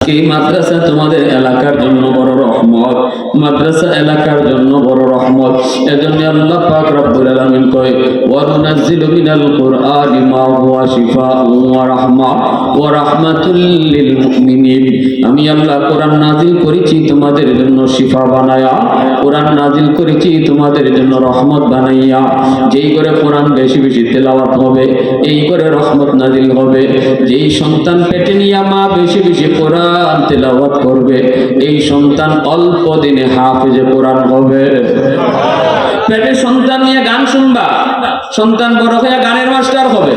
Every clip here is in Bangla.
এই মাদ্রাসা তোমাদের এলাকার জন্য বড় রহমত, মাদ্রাসা এলাকার জন্য বড় রহমত। এজন্য আল্লাহ পাক রব্বুল আলামিন কয় ওয়া নুনাজ্জিলু মিনাল কুরআনি মা হুয়া শিফাউন ওয়া রাহমা ওয়া রাহমাতুল লিল মুমিনিন। আমি আল্লাহ কোরআন নাজিল করেছি তোমাদের জন্য শিফা বানায়া, কোরআন নাজিল করেছি তোমাদের জন্য রহমত বানাইয়া। যেই করে কোরআন বেশি বেশি তেলাওয়াত হবে, এই করে রহমত নাজিল হবে। যেই সন্তান পেটে নিয়ে মা বেশি বেশি কোরআন তেলাওয়াত করবে, এই সন্তান অল্প দিনে হাফেজে কোরআন হবে। পেটে সন্তান নিয়ে গান শুনবা, সন্তান বড় হয়ে গানের মাস্টার হবে।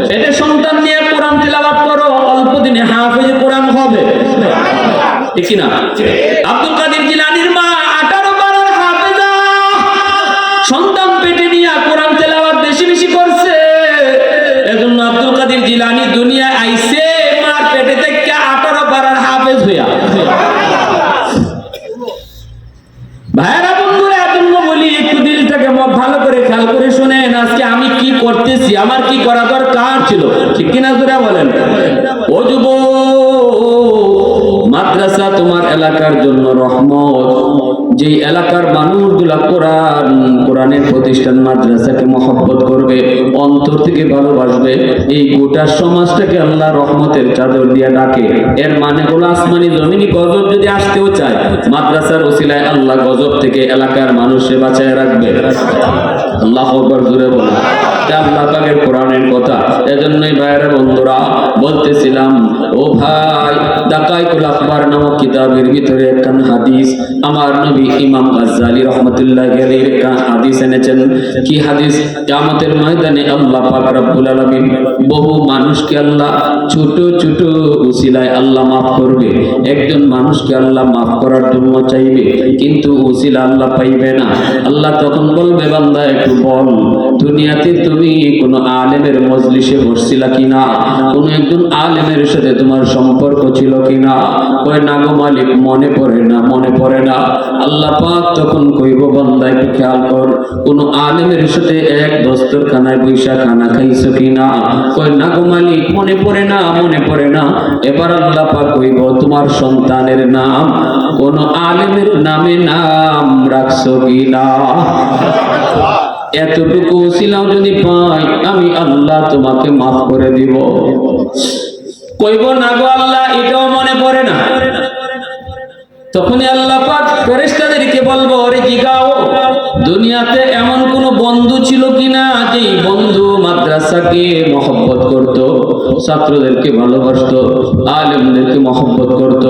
পেটে সন্তান নিয়ে কোরআন তেলাওয়াত করো, অল্প দিনে হাফেজে কোরআন হবে। ঠিক না? আব্দুল কাদের জিলানীর মা 18 পারার হাফেজা, সন্তান পেটে নিয়ে কোরআন তেলাওয়াত বেশি বেশি করছে। এজন্য আব্দুল কাদের জিলানী দুনিয়ায় আইছে মার পেটে থেকে 18 পারার হাফেজ হইয়া। ভাইরা বন্ধুরা, এজন্য বলি একটু দিলটাকে ভালো করে খেয়াল করে শুনেন। আজকে আমি কি করতেছি, আমার কি করা দরকার ছিল, ঠিক কিনা জোরে বলেন। ও যুবক, মাদ্রাসা তোমার এলাকার জন্য রহমত। যে এলাকার মানুষগুলা কোরআনের প্রতিষ্ঠান মাদ্রাসাকে মহব্বত করবে, অন্তর থেকে ভালোবাসবে, এই গোটা সমাজটাকে আল্লাহ রহমতের চাদর দিয়ে ডাকে। এর মানে হলো আসমানি জমিনি গজব যদি আসতেও চায়, মাদ্রাসার ওসিলায় আল্লাহ গজব থেকে এলাকার মানুষকে বাঁচায় রাখবে। আল্লাহু আকবার জোরে বলুন। আল্লাহ পাকের কোরআনের কথা। এজন্যই ভাইরা বন্ধুরা বলতেছিলাম, ও ভাই, দাকাইতুল আখবার নামক কিতাবের ভিতরে একখান হাদিস আমার নবী ইমাম গাজ্জালী রাহমাতুল্লাহি আলাইহি হাদিস এনেছেন। কি হাদিস? কিয়ামতের ময়দানে আল্লাহ পাক রব্বুল আলামিন বহু মানুষকে আল্লাহ ছোট ছোট উসিলায় আল্লাহ মাফ করবে। একজন মানুষকে আল্লাহ মাফ করার জন্য চাইবে, কিন্তু উসিলা আল্লাহ পাইবে না। আল্লাহ তখন বলবে, বান্দা একটু বল, দুনিয়াতে তুমি কোনো আলেমের মজলিসে বসছিলা কিনা? কোনো একজন আলেমের সাথে তোমার সম্পর্ক ছিল কিনা? কয় না গো মালিক, মনে পড়ে না, মনে পড়ে না। আল্লাহ পাক তখন কইব, বান্দা একটু খেয়াল কর, কোনো আলেমের সাথে এক দস্তরখানায় বৈশা খানা খাইছো কিনা? কয় না গো মালিক, মনে পড়ে না, মনে পড়ে না। এবার আল্লাহ পাক কইব, তোমার সন্তানের নাম কোনো আলেমের নামে নাম রাখছো কিনা? এতটুকু ছিলাম যদি পাই, আমি আল্লাহ তোমাকে মাফ করে দিব। কইব না গো আল্লাহ, এটাও মনে পড়ে না। তখনই আল্লাহ পাক ফেরেশতাদেরকে বলবো, ওরে জিগাও, দুনিয়াতে এমন কোন বন্ধু ছিল কিনা যে বন্ধু মাদ্রাসাকে মহব্বত করত, ছাত্রদেরকে ভালোবাসত, আলেমদেরকে মহব্বত করত?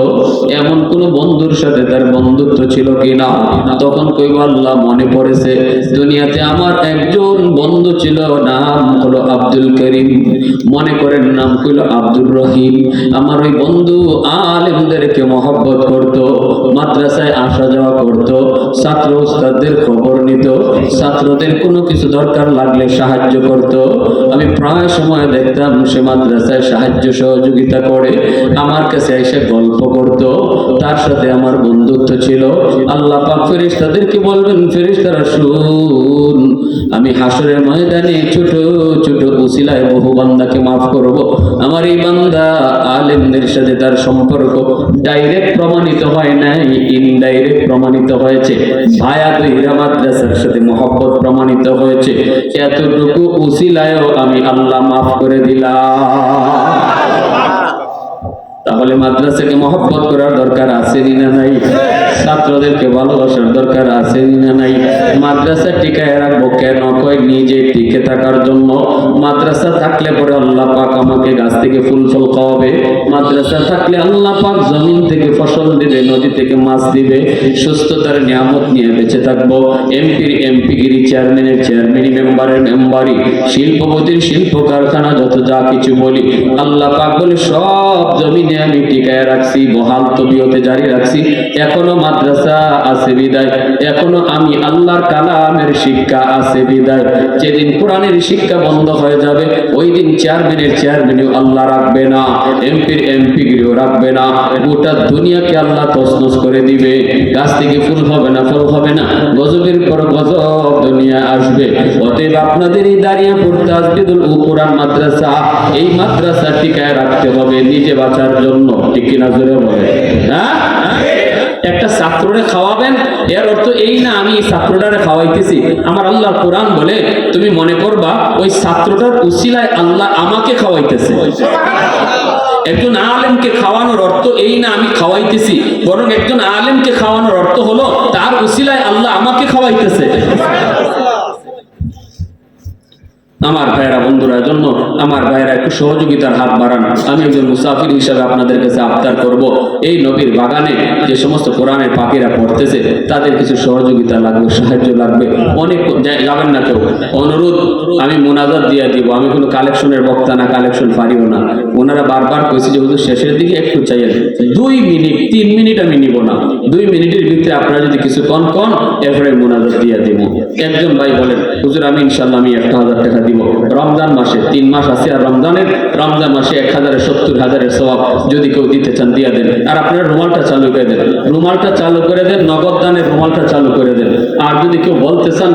এমন কোন বন্ধুর সাথে তার বন্ধুত্ব ছিল কিনা? তখন কইব, আল্লাহ মনে পড়েছে, দুনিয়াতে আমার একজন বন্ধু ছিল, নাম হলো আব্দুল করিম। মনে করেন নাম হলো আব্দুর রহিম। আমার ওই বন্ধু আলেমদেরকে মহব্বত করত, মাদ্রাসায় আসা যাওয়া করত, ছাত্র উস্তাদদের খবর নিত, ছাত্রদের কোনো কিছু দরকার লাগলে সাহায্য করত। আমি প্রায় সময় দেখতাম সে মাদ্রাসায় সাহায্য সহযোগিতা করে, আমার কাছে এসে গল্প করত, তার সাথে আমার বন্ধুত্ব ছিল। আল্লাহ পাক ফেরেশতাদেরকে বলবেন, ফেরেশতারা শুন, আমি হাসরের ময়দানে ছোট ছোট উসিলায় বহু বান্দাকে মাফ করব। আমার এই বান্দা আলেমদের সাথে তার সম্পর্ক ডাইরেক্ট প্রমাণিত হয় নাই, ইনডাইরেক্ট প্রমাণিত হয়েছে। ভায়া দইরা মাদ্রাসার সাথে মহব্বত প্রমাণিত হয়েছে। এতটুকু উসিলায়ও আমি আল্লাহ মাফ করে দিলাম। তাহলে মাদ্রাসাকে মহব্বত করার দরকার আছে না নাই? ছাত্রদেরকে ভালোবাসার দরকার আছে না নাই? মাদ্রাসা টিকায় রাখবো কেন? কয় নিজে টিকে থাকার জন্য। মাদ্রাসা থাকলে পরে আল্লাহ পাক আমাকে গাছ থেকে ফুল ফল খাওয়াবে। মাদ্রাসা থাকলে আল্লাহ পাক জমিন থেকে ফসল দিবে, নদী থেকে মাছ দিবে। সুস্থতার নিয়ামত নিয়ে বেঁচে থাকবো। এমপির এমপিগিরি, চেয়ারম্যানের চেয়ারম্যানি, মেম্বারের মেম্বারি, শিল্পপতির শিল্প কারখানা, যত যা কিছু বলি, আল্লাহ পাক বলে সব জমিনে আমি টিকায় রাখছি, বহাল তবিয়তে জারি রাখছি। এখনো মাদ্রাসা আছে বিদায়, এখনো আমি আল্লাহর কালামের শিক্ষা আছে বিদায়। যেদিন কোরআনের শিক্ষা বন্ধ হয়ে যাবে, ওই দিন চেয়ারম্যানের চেয়ারম্যানও আল্লাহ রাখবে না, এমপির এমপিগিরিও রাখবে না। গোটা দুনিয়াকে আল্লাহ তছনছ করে দিবে। গাছ থেকে ফুল হবে না, ফল হবে না, গজবের পর গজব দুনিয়া আসবে। অতএব আপনাদের এই দাঁড়িয়ে পড়তে আসবে কোরআন মাদ্রাসা, এই মাদ্রাসা টিকায় রাখতে হবে নিজে বাঁচার জন্য। জন্য, ঠিক কিনা জোরে বলে? হ্যাঁ, একটা ছাত্ররে খাওয়াবেন, এর অর্থ এই না আমি এই ছাত্রটারে খাওয়াইতেছি। আমার আল্লাহ কোরআন বলে তুমি মনে করবা ওই ছাত্রটার উসিলায় আল্লাহ আমাকে খাওয়াইতেছে। একজন আলেমকে খাওয়ানোর অর্থ এই না আমি খাওয়াইতেছি, বরং একজন আলেমকে খাওয়ানোর অর্থ হলো তার উসিলায় আল্লাহ আমাকে খাওয়াইতেছে। আমার ভাইয়েরা, বন্ধুরা, জন্য আমার ভাইয়েরা একটু সহযোগিতার হাত বাড়ান। আমি একজন মুসাফির হিসাবে আপনাদের কাছে আবদার করব, এই নবীর বাগানে যে সমস্ত কোরআনের পাখিরা পড়তেছে তাদের কিছু সহযোগিতা লাগবে, সাহায্য লাগবে। অনেক যাবেন না কেউ, অনুরোধ আমি মোনাজাত দিয়ে দিব। আমি কোনো কালেকশনের বক্তা না, কালেকশন পারিও না। ওনারা বারবার কইছে যে হুজুর শেষের দিকে একটু চাইয়েন, 2 মিনিট 3 মিনিট আমি নিব না, 2 মিনিটের ভিতরে আপনারা যদি কিছু কন এরপরে মোনাজাত দিয়ে দিব। একজন ভাই বলেন হুজুর আমি ইনশাল্লাহ আমি 1000 টাকা দিব। রমজান মাসে 3 মাস আছে, আর রমজান মাসে 1070,000-এর সওয়াব যদি কেউ দিতে চান দিয়ে দেন। আর আপনারা রুমালটা চালু করে দেন, নগদ দানের রুমালটা চালু করে দেন। আর যদি কেউ বলতে চান